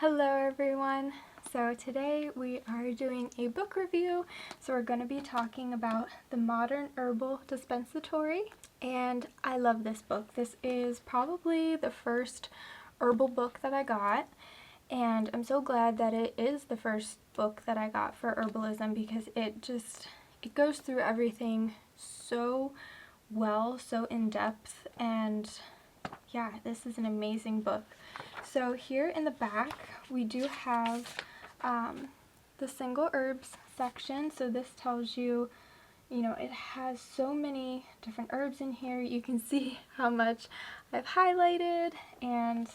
Hello everyone! So today we are doing a book review. So we're going to be talking about the Modern Herbal Dispensatory, and I love this book. This is probably the first herbal book that I got, and I'm so glad that it is the first book that I got for herbalism because it goes through everything so well, so in depth, and yeah, this is an amazing book. So here in the back we do have the single herbs section. So this tells you, it has so many different herbs in here. You can see how much I've highlighted, and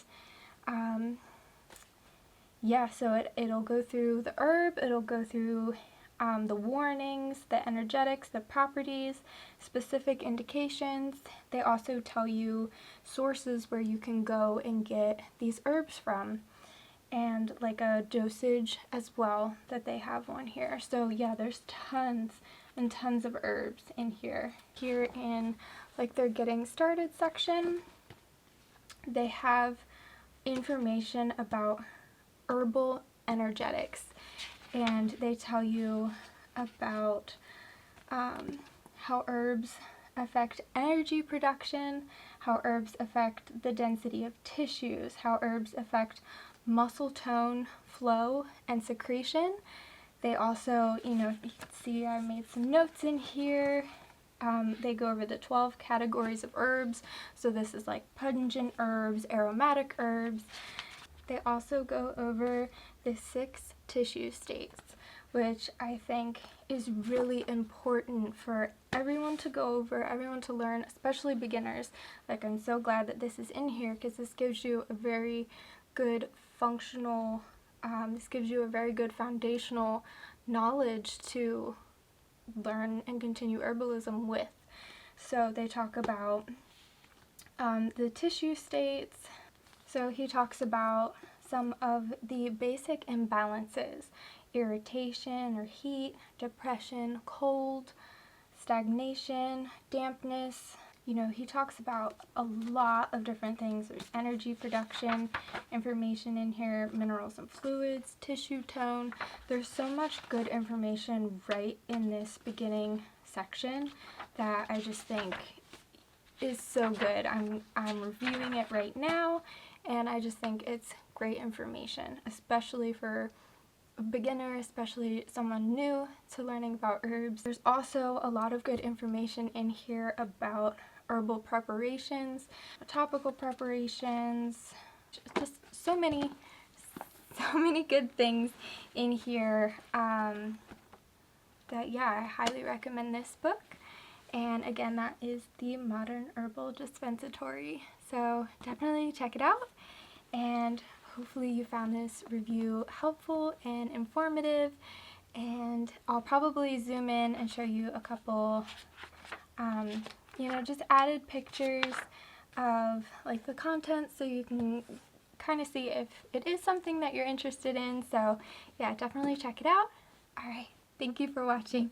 yeah, so it'll go through the herb, it'll go through the warnings, the energetics, the properties, specific indications. They also tell you sources where you can go and get these herbs from, and like a dosage as well that they have on here. So yeah, there's tons and tons of herbs in here. Here in like their getting started section, they have information about herbal energetics, and they tell you about how herbs affect energy production, how herbs affect the density of tissues, how herbs affect muscle tone, flow, and secretion. They also, you can see I made some notes in here. They go over the 12 categories of herbs. So this is like pungent herbs, aromatic herbs. They also go over the 6 tissue states, which I think is really important for everyone to go over, everyone to learn, especially beginners. Like, I'm so glad that this is in here because this gives you a very good functional, this gives you a very good foundational knowledge to learn and continue herbalism with. So they talk about the tissue states. So he talks about some of the basic imbalances: irritation or heat, depression, cold, stagnation, dampness. He talks about a lot of different things. There's energy production, information in here, minerals and fluids, tissue tone. There's so much good information right in this beginning section that I just think is so good. I'm reviewing it right now, and I just think it's great information, especially for a beginner, especially someone new to learning about herbs. There's also a lot of good information in here about herbal preparations, topical preparations, just so many good things in here that, yeah, I highly recommend this book. And again, that is the Modern Herbal Dispensatory. So definitely check it out, and hopefully you found this review helpful and informative. And I'll probably zoom in and show you a couple, just added pictures of like the content, so you can kind of see if it is something that you're interested in. So yeah, definitely check it out. Alright, thank you for watching.